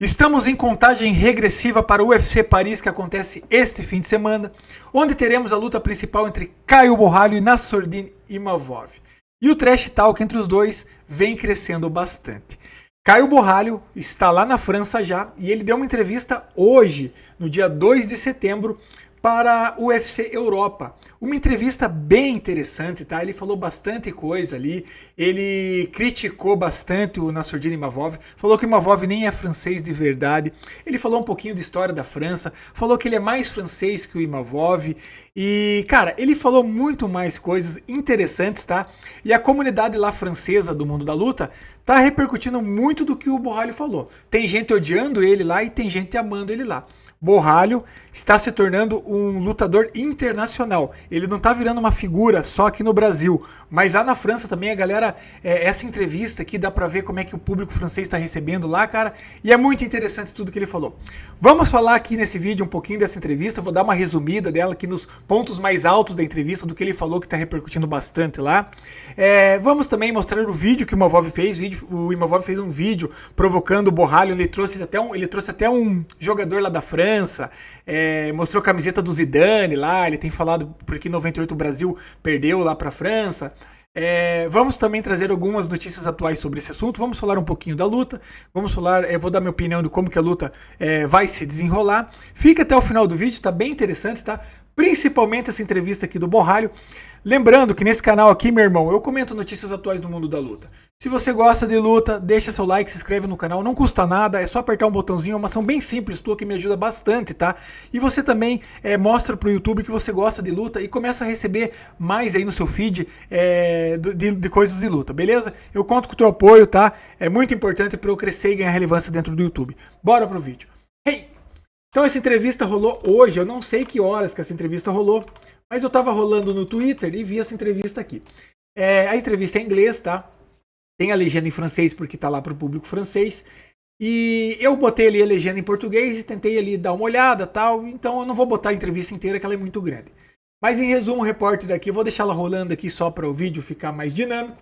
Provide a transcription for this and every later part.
Estamos em contagem regressiva para o UFC Paris, que acontece este fim de semana, onde teremos a luta principal entre Caio Borralho e Nassourdine Imavov. E o trash talk entre os dois vem crescendo bastante. Caio Borralho está lá na França já, e ele deu uma entrevista hoje, no dia 2 de setembro, para o UFC Europa. Uma entrevista bem interessante, tá? Ele falou bastante coisa ali, ele criticou bastante o Nassourdine Imavov, falou que o Imavov nem é francês de verdade, ele falou um pouquinho de história da França, falou que ele é mais francês que o Imavov, e, cara, ele falou muito mais coisas interessantes, tá? E a comunidade lá francesa do mundo da luta tá repercutindo muito do que o Borralho falou. Tem gente odiando ele lá e tem gente amando ele lá. Borralho está se tornando um lutador internacional. Ele não está virando uma figura só aqui no Brasil, mas lá na França também a galera, essa entrevista aqui dá pra ver como é que o público francês está recebendo lá, cara, e é muito interessante tudo que ele falou. Vamos falar aqui nesse vídeo um pouquinho dessa entrevista, vou dar uma resumida dela aqui nos pontos mais altos da entrevista, do que ele falou que está repercutindo bastante lá. Vamos também mostrar o vídeo que o Imavov fez. O Imavov fez um vídeo provocando o Borralho, ele trouxe até um jogador lá da França, mostrou a camiseta do Zidane lá, ele tem falado porque em 98 o Brasil perdeu lá para a França. Vamos também trazer algumas notícias atuais sobre esse assunto, vamos falar um pouquinho da luta, vou dar minha opinião de como que a luta vai se desenrolar. Fica até o final do vídeo, tá bem interessante, tá? Principalmente essa entrevista aqui do Borralho. Lembrando que nesse canal aqui, meu irmão, eu comento notícias atuais do mundo da luta. Se você gosta de luta, deixa seu like, se inscreve no canal, não custa nada, é só apertar um botãozinho, é uma ação bem simples tua que me ajuda bastante, tá? E você também mostra pro YouTube que você gosta de luta e começa a receber mais aí no seu feed de coisas de luta, beleza? Eu conto com o teu apoio, tá? É muito importante para eu crescer e ganhar relevância dentro do YouTube. Bora pro vídeo. Hey! Então essa entrevista rolou hoje, eu não sei que horas que essa entrevista rolou, mas eu tava rolando no Twitter e vi essa entrevista aqui. A entrevista é em inglês, tá? Tem a legenda em francês porque tá lá pro público francês. E eu botei ali a legenda em português e tentei ali dar uma olhada, tal. Então eu não vou botar a entrevista inteira, que ela é muito grande. Mas em resumo, o repórter daqui, eu vou deixar ela rolando aqui só para o vídeo ficar mais dinâmico.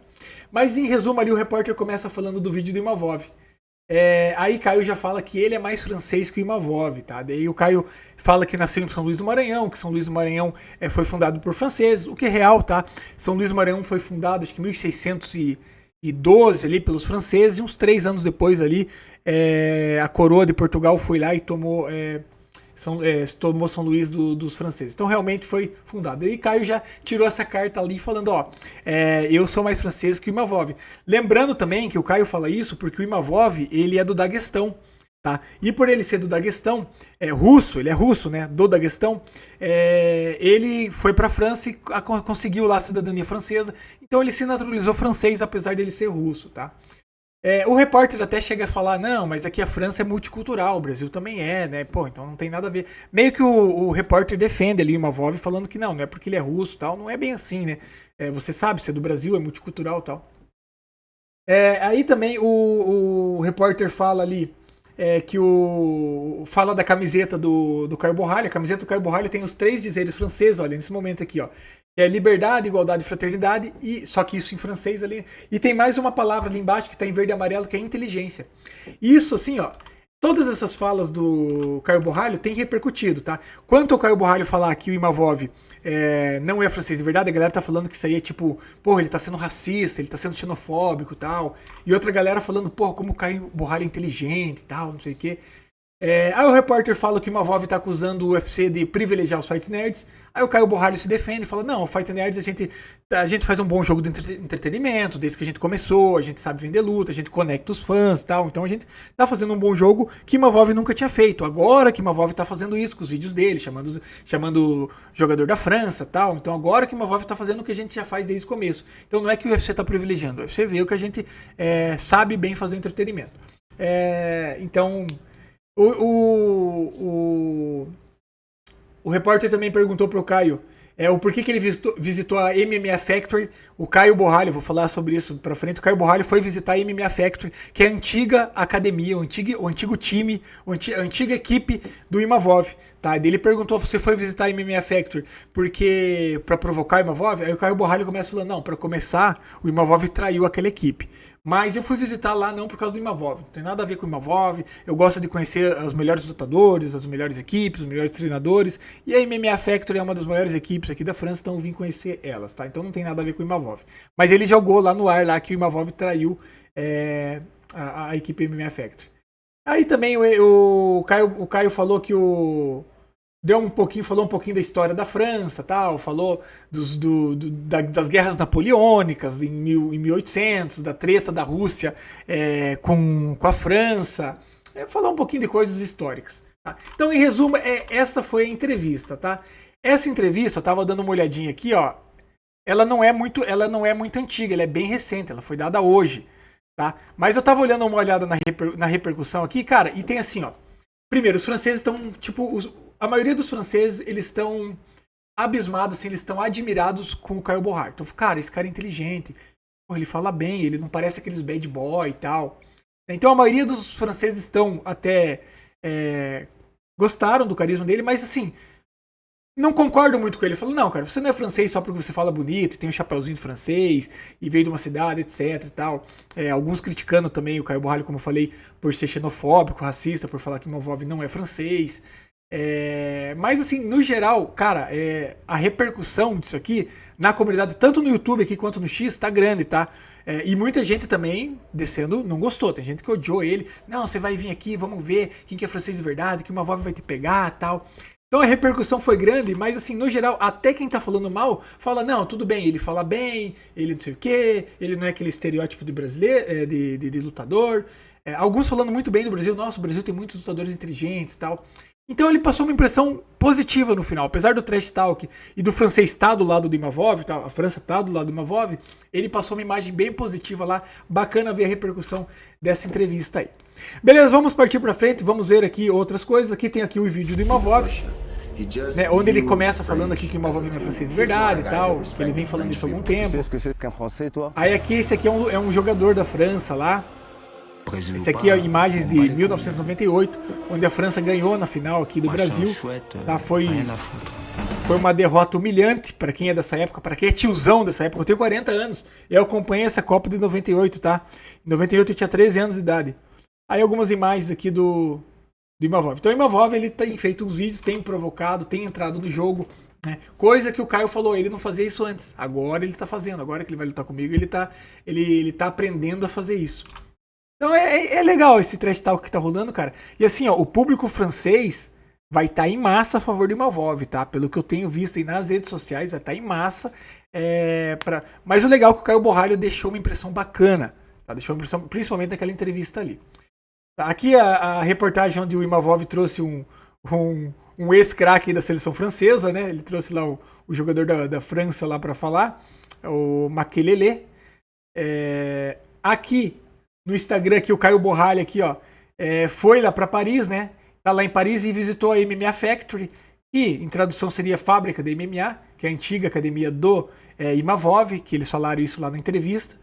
Mas em resumo ali o repórter começa falando do vídeo do Imavov. Aí Caio já fala que ele é mais francês que o Imavov, tá? Daí o Caio fala que nasceu em São Luís do Maranhão, que São Luís do Maranhão foi fundado por franceses, o que é real, tá? São Luís do Maranhão foi fundado acho que em 1612 ali pelos franceses, e uns 3 anos depois ali a coroa de Portugal foi lá e tomou São Luís dos franceses. Então realmente foi fundado. E Caio já tirou essa carta ali falando, eu sou mais francês que o Imavov. Lembrando também que o Caio fala isso porque o Imavov, ele é do Daguestão, tá? E por ele ser do Daguestão, ele é russo, né? Do Daguestão, ele foi pra França e conseguiu lá a cidadania francesa. Então ele se naturalizou francês, apesar dele ser russo, tá? O repórter até chega a falar, não, mas aqui a França é multicultural, o Brasil também é, né? Pô, então não tem nada a ver. Meio que o repórter defende ali o Imavov falando que não é porque ele é russo e tal, não é bem assim, né? Você sabe, se é do Brasil, é multicultural e tal. Aí também o repórter fala ali fala da camiseta do Caio Borralho. A camiseta do Caio Borralho tem os 3 dizeres franceses, olha, nesse momento aqui, ó. Liberdade, igualdade e fraternidade, só que isso em francês ali. E tem mais uma palavra ali embaixo que está em verde e amarelo, que é inteligência. Isso, assim, ó. Todas essas falas do Caio Borralho têm repercutido, tá? Quanto ao Caio Borralho falar que o Imavov não é francês de verdade, a galera tá falando que isso aí é tipo, porra, ele tá sendo racista, ele tá sendo xenofóbico e tal. E outra galera falando, porra, como o Caio Borralho é inteligente e tal, não sei o quê. Aí o repórter fala que o Imavov tá acusando o UFC de privilegiar os Fight Nerds. Aí o Caio Borralho se defende e fala, não, o Fight Nerds a gente faz um bom jogo de entretenimento, desde que a gente começou, a gente sabe vender luta, a gente conecta os fãs e tal, então a gente tá fazendo um bom jogo que Imavov nunca tinha feito. Agora que Imavov tá fazendo isso com os vídeos dele, chamando o jogador da França e tal, então agora que Imavov tá fazendo o que a gente já faz desde o começo. Então não é que o UFC tá privilegiando, o UFC vê o que a gente sabe bem fazer entretenimento. Então... O repórter também perguntou pro Caio o porquê que ele visitou a MMA Factory. O Caio Borralho, vou falar sobre isso pra frente. O Caio Borralho foi visitar a MMA Factory, que é a antiga academia, o antigo time, a antiga equipe do Imavov, tá? E ele perguntou, você foi visitar a MMA Factory pra provocar o Imavov? Aí o Caio Borralho começa falando, não, pra começar, o Imavov traiu aquela equipe. Mas eu fui visitar lá não por causa do Imavov. Não tem nada a ver com o Imavov. Eu gosto de conhecer os melhores lutadores, as melhores equipes, os melhores treinadores. E a MMA Factory é uma das maiores equipes aqui da França, então eu vim conhecer elas, tá? Então não tem nada a ver com o Imavov. Mas ele jogou lá no ar lá que o Imavov traiu a equipe MMA Factory. Aí também o Caio falou que falou um pouquinho da história da França, tal, falou das guerras napoleônicas em 1800, da treta da Rússia com a França, falou um pouquinho de coisas históricas. Tá? Então, em resumo, essa foi a entrevista, tá? Essa entrevista, eu tava dando uma olhadinha aqui, ó, ela não é muito antiga, ela é bem recente, ela foi dada hoje, tá? Mas eu tava olhando uma olhada na repercussão aqui, cara, e tem assim, ó. Primeiro, os franceses estão, tipo, a maioria dos franceses, eles estão abismados, assim, eles estão admirados com o Caio Borralho. Então, cara, esse cara é inteligente, ele fala bem, ele não parece aqueles bad boy e tal. Então, a maioria dos franceses estão até gostaram do carisma dele, mas assim, não concordo muito com ele. Falou, não, cara, você não é francês só porque você fala bonito, tem um chapéuzinho francês, e veio de uma cidade, etc e tal. Alguns criticando também o Caio Borralho, como eu falei, por ser xenofóbico, racista, por falar que o Imavov não é francês. Mas assim, no geral, cara, a repercussão disso aqui na comunidade, tanto no YouTube aqui quanto no X, tá grande, tá? E muita gente também descendo não gostou. Tem gente que odiou ele. Não, você vai vir aqui, vamos ver quem que é francês de verdade, que o Imavov vai te pegar e tal. Então a repercussão foi grande, mas assim, no geral, até quem tá falando mal, fala, não, tudo bem, ele fala bem, ele não sei o quê, ele não é aquele estereótipo de brasileiro, de lutador. Alguns falando muito bem do Brasil, nossa, o Brasil tem muitos lutadores inteligentes e tal. Então ele passou uma impressão positiva no final. Apesar do trash talk e do francês estar do lado do Imavov, a França tá do lado do Imavov, ele passou uma imagem bem positiva lá. Bacana ver a repercussão dessa entrevista aí. Beleza, vamos partir pra frente, vamos ver aqui outras coisas. Aqui tem aqui o vídeo do Imavov, né, onde ele começa falando aqui que o Imavov não é francês de verdade e tal, que ele vem falando isso há algum tempo. Aí aqui, esse aqui é um jogador da França lá. Esse aqui é imagens de 1998, onde a França ganhou na final aqui do Brasil. Tá? Foi uma derrota humilhante para quem é dessa época, para quem é tiozão dessa época. Eu tenho 40 anos e eu acompanhei essa Copa de 98, tá? Em 98 eu tinha 13 anos de idade. Aí algumas imagens aqui do Imavov. Então o Imavov, ele tem feito uns vídeos, tem provocado, tem entrado no jogo, né? Coisa que o Caio falou, ele não fazia isso antes. Agora ele tá fazendo, agora que ele vai lutar comigo, ele tá aprendendo a fazer isso. Então é legal esse trash talk que tá rolando, cara. E assim, ó, o público francês vai estar em massa a favor do Imavov, tá? Pelo que eu tenho visto aí nas redes sociais, vai estar em massa. Mas o legal é que o Caio Borralho deixou uma impressão bacana, tá? Deixou uma impressão, principalmente naquela entrevista ali. Tá? Aqui a reportagem onde o Imavov trouxe um ex-craque da seleção francesa, né? Ele trouxe lá o jogador da França lá para falar, o Makelele. Aqui no Instagram, aqui, o Caio Borralho aqui, ó, foi lá para Paris, né? Tá lá em Paris e visitou a MMA Factory, que em tradução seria Fábrica de MMA, que é a antiga academia do Imavov, que eles falaram isso lá na entrevista.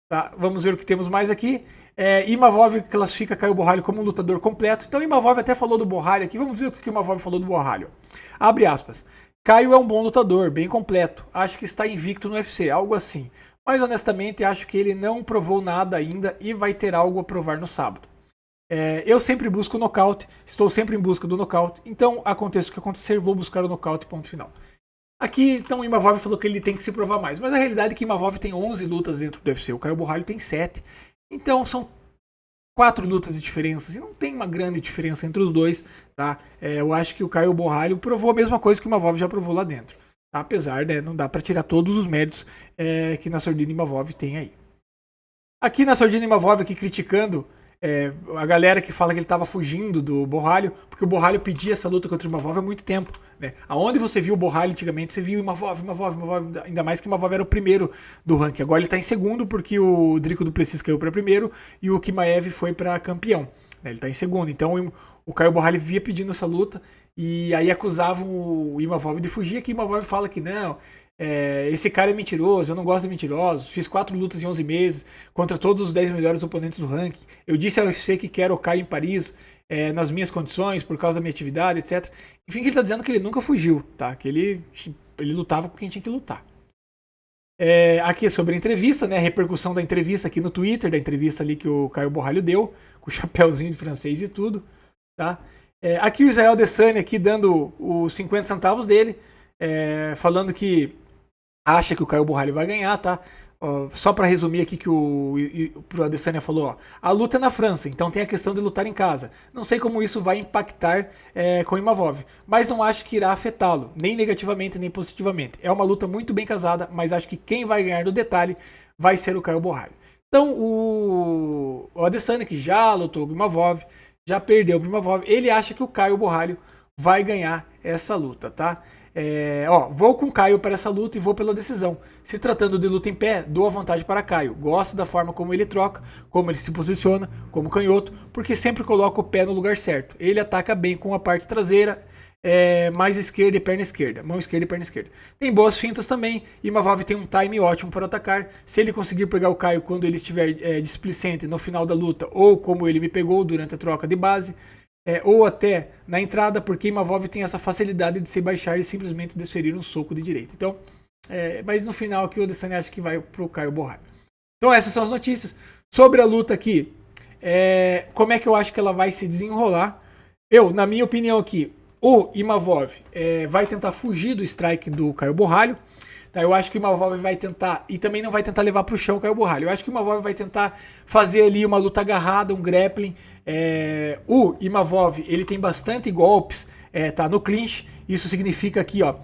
Tá? Vamos ver o que temos mais aqui. Imavov classifica Caio Borralho como um lutador completo. Então Imavov até falou do Borralho aqui. Vamos ver o que o Imavov falou do Borralho. Abre aspas. Caio é um bom lutador, bem completo. Acho que está invicto no UFC, algo assim. Mas honestamente acho que ele não provou nada ainda e vai ter algo a provar no sábado. Eu sempre busco o nocaute, estou sempre em busca do nocaute, então aconteça o que acontecer, vou buscar o nocaute, ponto final. Aqui, então, o Imavov falou que ele tem que se provar mais, mas a realidade é que o Imavov tem 11 lutas dentro do UFC, o Caio Borralho tem 7. Então são 4 lutas de diferença, e não tem uma grande diferença entre os dois, tá? Eu acho que o Caio Borralho provou a mesma coisa que o Imavov já provou lá dentro. Apesar, né, não dá pra tirar todos os méritos que Nassourdine Imavov tem aí. Aqui Nassourdine Imavov aqui criticando a galera que fala que ele tava fugindo do Borralho, porque o Borralho pedia essa luta contra o Imavov há muito tempo, né? Aonde você viu o Borralho antigamente, você viu o Imavov, ainda mais que o Imavov era o primeiro do ranking. Agora ele tá em segundo porque o Drico du Plessis caiu pra primeiro e o Chimaev foi pra campeão, né? Ele tá em segundo, então o Caio Borralho via pedindo essa luta. E aí acusavam o Imavov de fugir, aqui o Imavov fala que não, esse cara é mentiroso, eu não gosto de mentirosos, fiz 4 lutas em 11 meses contra todos os 10 melhores oponentes do ranking, eu disse ao UFC que quero o Caio em Paris nas minhas condições, por causa da minha atividade, etc. Enfim, que ele tá dizendo que ele nunca fugiu, tá? Que ele lutava com quem tinha que lutar. Aqui é sobre a entrevista, né? A repercussão da entrevista aqui no Twitter, da entrevista ali que o Caio Borralho deu, com o chapéuzinho de francês e tudo, tá? Aqui o Israel Adesanya aqui dando os 50 centavos dele, falando que acha que o Caio Borralho vai ganhar, tá? Só para resumir aqui que pro Adesanya falou, ó, a luta é na França, então tem a questão de lutar em casa. Não sei como isso vai impactar com o Imavov, mas não acho que irá afetá-lo, nem negativamente nem positivamente. É uma luta muito bem casada, mas acho que quem vai ganhar no detalhe vai ser o Caio Borralho. Então o Adesanya, que já lutou com o Imavov, já perdeu pro Imavov, ele acha que o Caio Borralho vai ganhar essa luta, tá? Vou com Caio para essa luta e vou pela decisão. Se tratando de luta em pé, dou a vantagem para Caio. Gosto da forma como ele troca, como ele se posiciona, como canhoto, porque sempre coloca o pé no lugar certo. Ele ataca bem com a parte traseira, mais esquerda e perna esquerda. Mão esquerda e perna esquerda. Tem boas fintas também. Imavov tem um time ótimo para atacar. Se ele conseguir pegar o Caio quando ele estiver displicente no final da luta, ou como ele me pegou durante a troca de base, ou até na entrada, porque Imavov tem essa facilidade de se baixar e simplesmente desferir um soco de direita. Então, mas no final aqui o Adesanya acha que vai pro Caio Borralho. Então essas são as notícias. Sobre a luta aqui, como é que eu acho que ela vai se desenrolar? Na minha opinião aqui, o Imavov vai tentar fugir do strike do Caio Borralho. Tá, eu acho que o Imavov vai tentar, e também não vai tentar levar pro chão o Caio Borralho. Eu acho que o Imavov vai tentar fazer ali uma luta agarrada, um grappling. O Imavov, ele tem bastante golpes, tá, no clinch. Isso significa aqui, ó,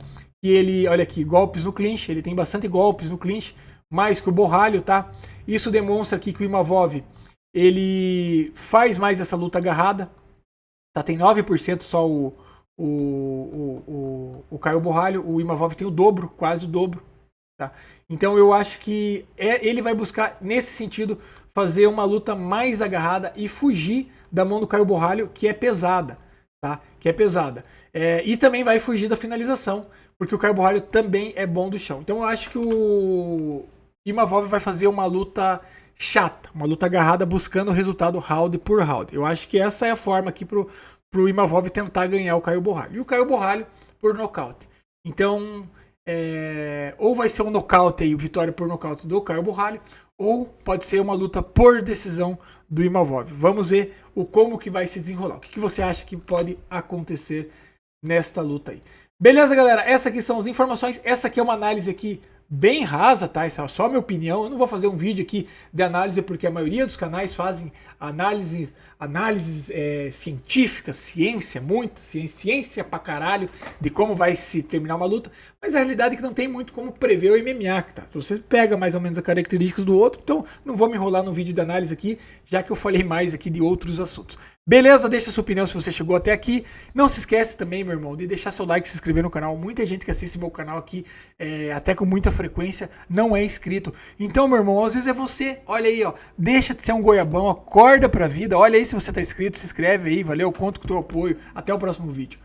que ele, olha aqui, golpes no clinch. Ele tem bastante golpes no clinch, mais que o Borralho, tá? Isso demonstra aqui que o Imavov, ele faz mais essa luta agarrada. Tá, tem 9% só o Caio Borralho. O Imavov tem o dobro, quase o dobro, tá? Então eu acho que ele vai buscar, nesse sentido, fazer uma luta mais agarrada e fugir da mão do Caio Borralho, que é pesada, tá? Que é pesada. E também vai fugir da finalização, porque o Caio Borralho também é bom do chão. Então eu acho que o Imavov vai fazer uma luta chata, uma luta agarrada, buscando o resultado round por round. Eu acho que essa é a forma aqui pro Imavov tentar ganhar o Caio Borralho. E o Caio Borralho por nocaute. Então, ou vai ser um nocaute aí, vitória por nocaute do Caio Borralho, ou pode ser uma luta por decisão do Imavov. Vamos ver como que vai se desenrolar. O que você acha que pode acontecer nesta luta aí? Beleza, galera? Essas aqui são as informações. Essa aqui é uma análise aqui bem rasa, tá? Essa é só a minha opinião. Eu não vou fazer um vídeo aqui de análise, porque a maioria dos canais fazem análises científicas, ciência pra caralho de como vai se terminar uma luta, mas a realidade é que não tem muito como prever o MMA, tá? Você pega mais ou menos as características do outro, então não vou me enrolar no vídeo de análise aqui, já que eu falei mais aqui de outros assuntos. Beleza? Deixa sua opinião se você chegou até aqui. Não se esquece também, meu irmão, de deixar seu like e se inscrever no canal. Muita gente que assiste meu canal aqui, até com muita frequência, não é inscrito. Então, meu irmão, às vezes é você. Olha aí, ó. Deixa de ser um goiabão, acorda pra vida. Olha aí se você tá inscrito, se inscreve aí. Valeu, conto com o teu apoio. Até o próximo vídeo.